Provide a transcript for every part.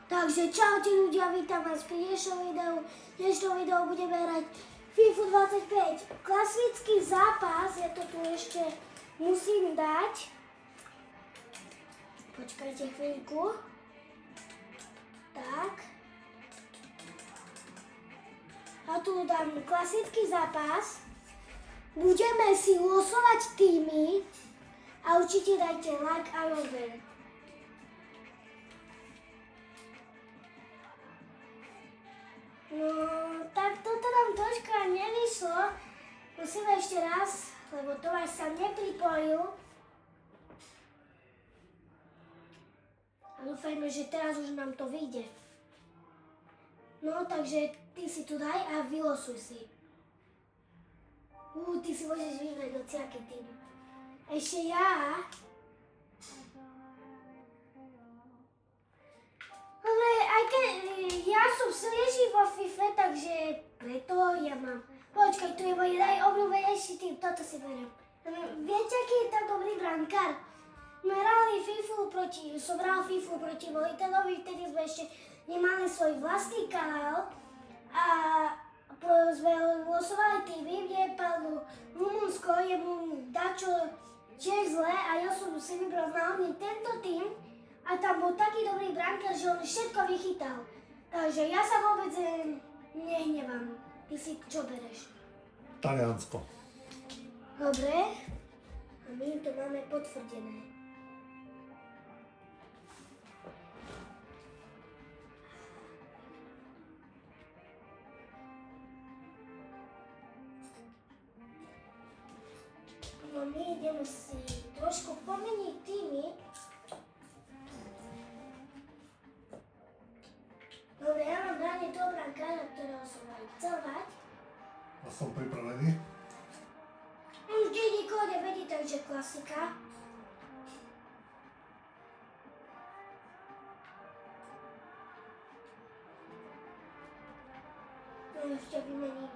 Takže čaute ľudia, vítam vás pri dnešnom videu. V dnešnom videu budeme hrať FIFA 25. Klasický zápas, ja to tu ešte musím dať. Počkajte chvíľku. Tak. A tu dám klasický zápas. Budeme si losovať týmy a určite dajte like a odber. No, tak toto nám troška nevyšlo. Musíme ešte raz, lebo Tomáš sa nepripojil. A dúfajme, že teraz už nám to vyjde. No, takže ty si tu daj a vylosuj si. Ty si môžeš vybrať hociaký tým. Ešte ja. Dobre, aj keď ja som svieži vo FIFA, takže preto ja mám. Počkaj, tu je môj najobľúbenejší tým, toto si beriem. Viete, aký je tam dobrý brankár? Som hral FIFA proti Voliteľovi, vtedy sme ešte nemali svoj vlastný kanál a sme losovali týmy, mne padlo Rumunsko, jemu dačo tiež zle a ja som si vybral hlavne tento tým. A tam bol taký dobrý brankár, že on všetko vychytal. Takže ja sa vôbec nehnevám. Ty si čo bereš? Taliansko. Dobre. A my to máme potvrdené. No my ideme si trošku pomeniť týmy. Dobre, ja mám hlavne toho brankára, ktorého som aj chcel mať. A som pripravený. Vždy nikoho nevedí, takže klasika. No ešte vymením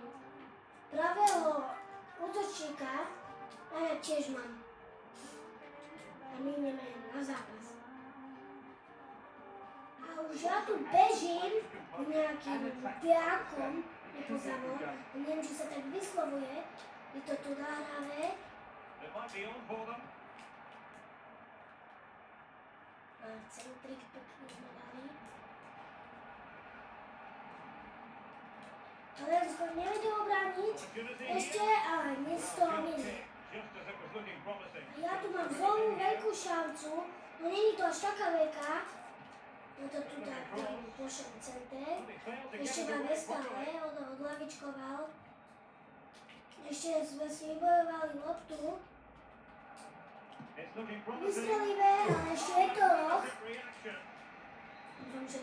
pravého útočníka a ja tiež mám. A my ideme na zápas. Už ja tu bežím nejakým piakom, nepoznamo, neviem, či sa tak vyslovuje, je to tu nahráve. A centrik pekný sme dali. Taliansko nevedú obrániť ešte, ale nic z toho nie. A ja tu mám znovu veľkú šancu, no nie je to až taká veľká. No to tu tak pošiel center, ešte máme stále, on odlavičkoval. Ešte sme si vybojovali loptu. Vystrelíme, ale ešte je to roh. Dúfam, že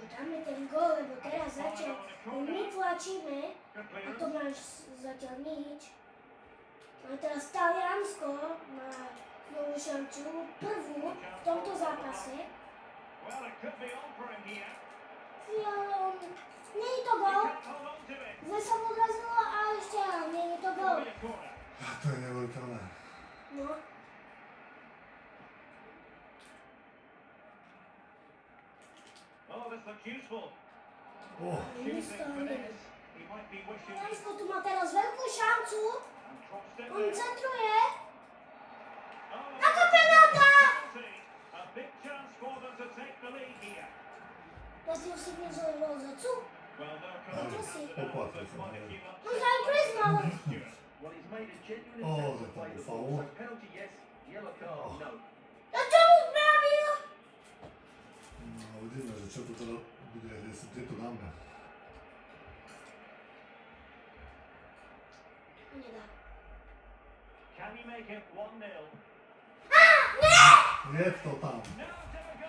dáme ten gól, lebo teraz začal. My tlačíme a to máš zatiaľ nič. A teraz Taliansko má novú šancu, prvú v tomto zápase. Nie je to gól. Zle sa mu odrazilo a ešte nie je to gól. To je neuveriteľné. No. Taliansko tu má teraz veľkú šancu. On centruje. Ako penálta! Pozriem si nezaujímal za co? Pozriem si. Poplatili sa. No za priznal. Že to je faul. A čo mu spravil? No, uvidíme, že čo to teda bude, kde to dáme. Nedá. Je to tam.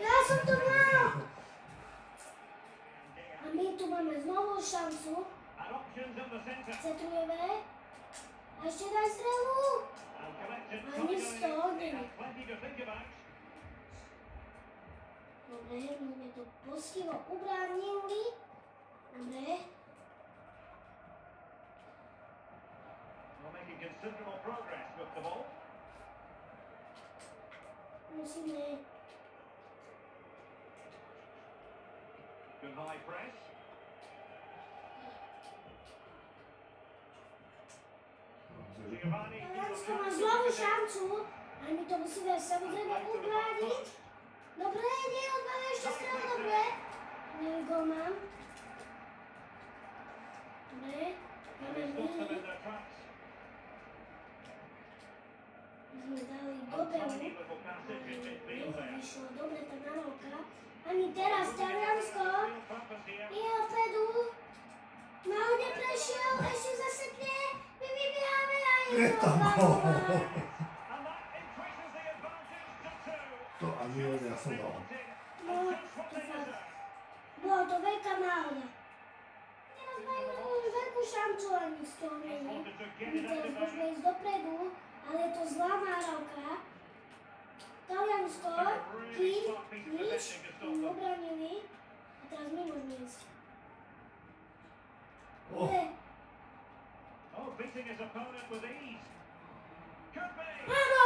Ja som to mal. A my tu máme znovu šancu. Centrujeme. A ešte daj strelu. A nič z toho není. Dobre, my sme to postivo ubránili. Dobre. Musíme Good high press. Giovanni. Taliansko má znovu šancu, ale my to musíme samozrejme ubrániť. Dobre, neodbáva ešte stranu, dobre. Milý golman. Dobre, máme milý. Sme dali do behu. Vyšlo dobre tá narovka. Ani teraz Taliansko je opredu. Mal neprešiel, ešte zasekne. My vybieháme a je to tam gól. To ani jeden ja som dal. No, to fakt. Bolo to veľká náhoda. Teraz majú veľkú šancu ani z toho není. My teraz môžeme ísť dopredu, ale je to zlá náravka. Taliansko, kým, nič, obranili. A teraz my môžeme ísť. Oh. Dobre. Oh, beating his opponent with ease. Could be. Áno!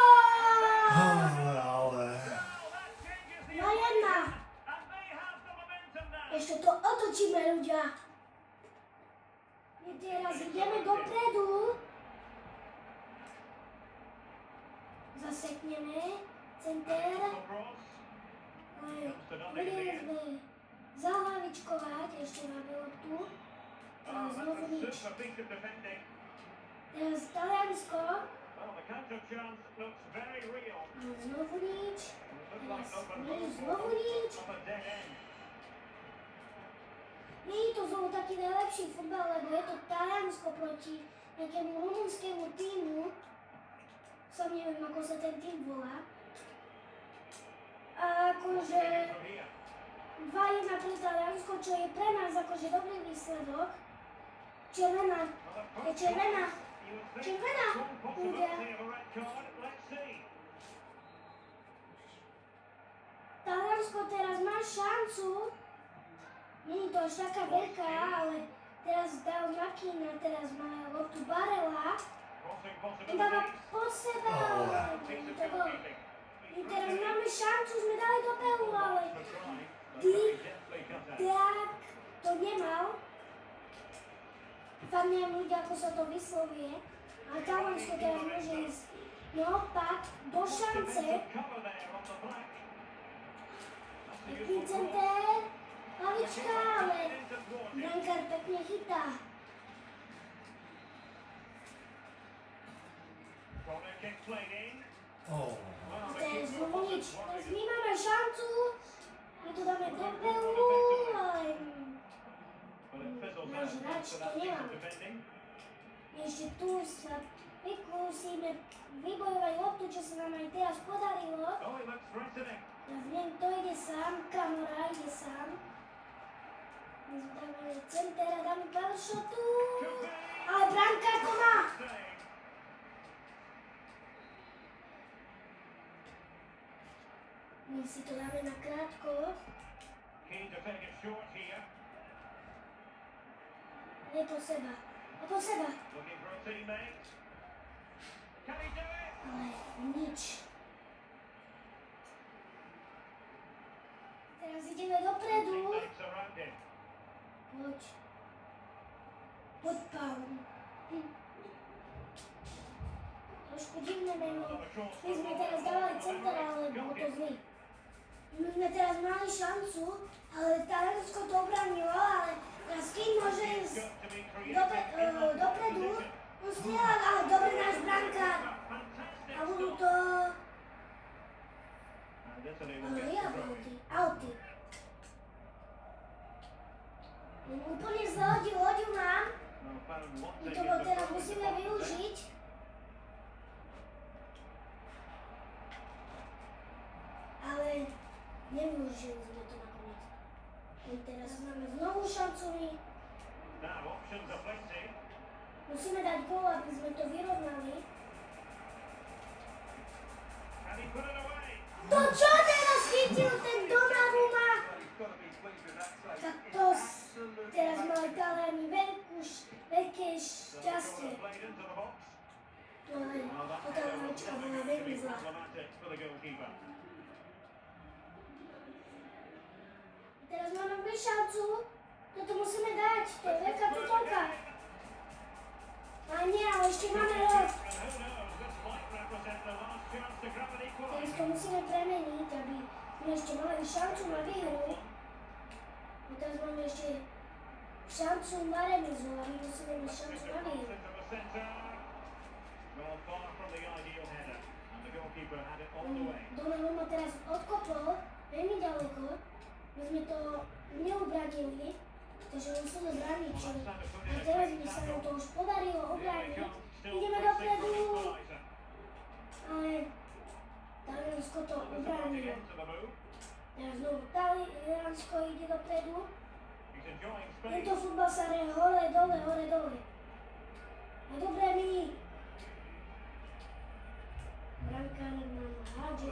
Ale... That changes the 2-1. and they have the momentum now. Ešte to otočíme, ľudia. My teraz ideme dopredu. Zasekneme. Center. Cross. Budeme sme zahlavičkovať. Ešte máme loptu. Oh, Teraz that's znovu a nič. super piece of defending. Teraz Taliansko. Well, the counter chance looks very real. A znovu nič. Looks like Teraz open my goal znovu nič. of a dead end. Nie je to znovu taký najlepší futbal, lebo je to Taliansko proti nejakému rumunskému týmu. Som neviem, ako sa ten tým volá. A akože 2-1 pre Taliansko, čo je pre nás akože dobrý výsledok. Červená, je červená, červená, ľudia. Taliansko teraz má šancu. Nie je to až taká veľká, ale teraz dal Makina, teraz má loptu Barela. Dáva po sebe, ale to bol. My teraz máme šancu, sme dali do behu, ale tak to nemal. Fakt neviem ľudia, ako sa to vyslovuje. Ale Taliansko teraz môže ísť naopak do šance. Pekný center, hlavička, ale brankár pekne chytá. Oh. Teraz znovu nič. Teraz my máme šancu. My to dáme do behu, ale náš hráč to nemá. Ešte tu sa vykúsime vybojovať loptu, čo sa nám aj teraz podarilo. Teraz neviem, kto ide sám, Kamora ide sám. My sme dáme center a dáme balšotu. Ale brankár to má. My si to dáme na krátko. Nie po seba. A po seba. Ale nič. Teraz ideme dopredu. Poď. Poď, Paul. Trošku divné meno. My sme teraz dávali center, ale bol to zlý. My sme teraz mali šancu, ale Taliansko to obranilo, ale teraz kým môže ísť dopredu, on strieľa, ale dobre náš brankár. A budú to... Ale ja auty. Úplne zle hodil nám. My to teraz musíme využiť. Ale nevyužili sme to nakoniec. Teraz máme znovu šancu my. Musíme dať gól, aby sme to vyrovnali. To čo teraz chytil ten Donnarumma? Tak to teraz mali Taliani veľké šťastie. Ale tá hlavička bola veľmi zlá. Teraz máme šancu. Toto musíme dať. To je veľká titulka. A nie, ale ešte máme rok. Teraz to musíme premeniť, aby sme ešte mali šancu na výhru. A teraz máme ešte šancu na remizu, a my musíme mať šancu na výhru. Donald ma teraz odkopol veľmi ďaleko. My sme to neobradili, takže musíme brániť. A teraz by sa nám to už podarilo obrániť. Ideme dopredu. Ale Taliansko to obránilo. Teraz znovu Taliansko ide dopredu. Tento futbal sa hraje hore, dole, hore, dole. A dobre my. Brankár nám hádže.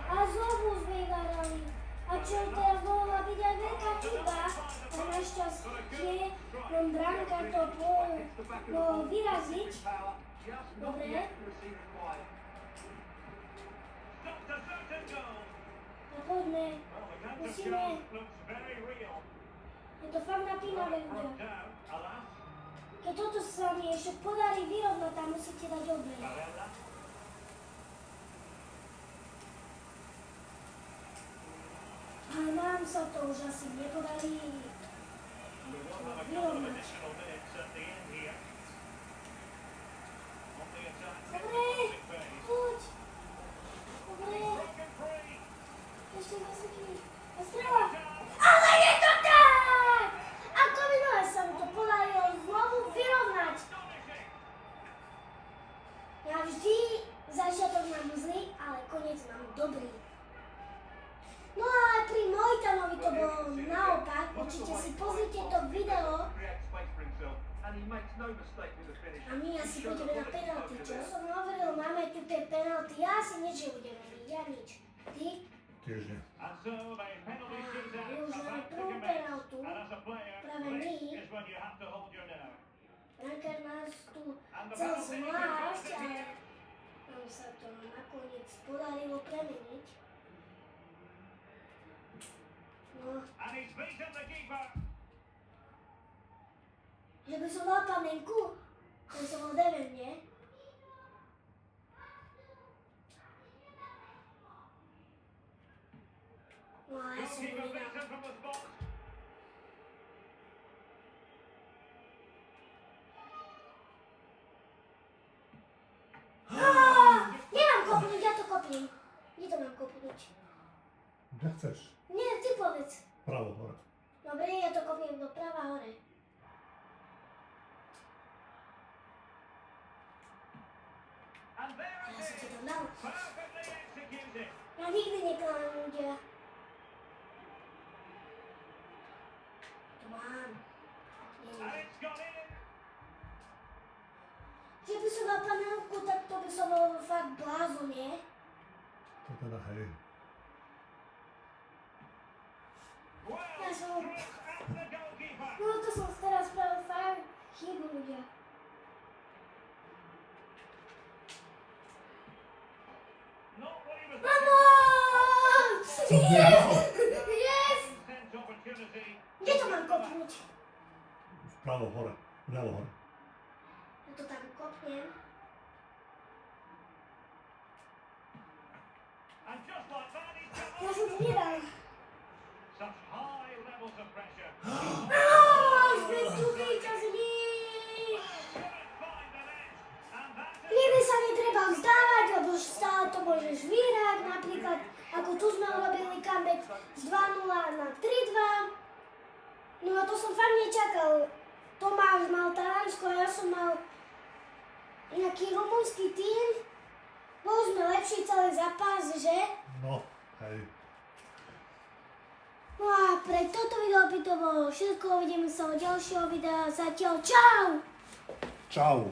A znovu sme vyhrali. A čo teraz mohla byť aj veľká chyba. A našťastie nám brankár to mohol vyraziť. Dobre. A poďme. Musíme. Je to fakt napínavé ľudia. Keď toto sa mi ešte podarí vyrovnať, tam musíte dať obrej. Ale nám sa to už asi nepodarí vyrovnať. Dobre, poď. Dobre. Ešte nasypni. A strela. Ale je to tak! Ako minule sa mi to podarilo znovu vyrovnať. Ja vždy začiatok mám zlý, ale koniec mám dobrý. No ale pri Mojtanovi to bolo naopak. Určite si pozrite to video. A my asi pôjdeme na penalty. Čo som hovoril, máme tu tie penalty. Ja si nič nebudeme robiť, ja nič. Ty? Tiež nie. My už máme prvú penaltu. Práve my. Brankár nás tu chcel zvlášť, ale nám sa to nakoniec podarilo premeniť. No. Že by som dal panenku, to by som bol deven, nie? No ale ja som mu vydal. Nemám kopnúť, ja to kopnem. Kde to mám kopnúť? Kde chceš? Nie, ty povedz. Pravo, hore. Dobre, ja to kopnem doprava hore. Ja som ti to dal. Ja nikdy neklamem ľudia. To mám. Keď by som dal panelku, tak to by som bol fakt blázon, nie? To teda hej. Ja som... No to som teraz spravil fakt chybu, ľudia. Vamos! Yes! Kde to mám kopnúť? Vpravo, hore. Vľavo, hore. Ja to tam kopnem. Ja som to nedal. Sme tu víťazili! Nikdy sa netreba vzdávať, lebo stále to môžeš vyhrať. Napríklad, ako tu sme urobili comeback z 2-0 na 3-2. No a to som fakt nečakal. Tomáš mal Taliansko a ja som mal nejaký rumunský tím. Boli sme lepší celý zápas, že? No, hej. No a pre toto video by to bolo všetko. Uvidíme sa o ďalšieho videa. Zatiaľ čau! Čau.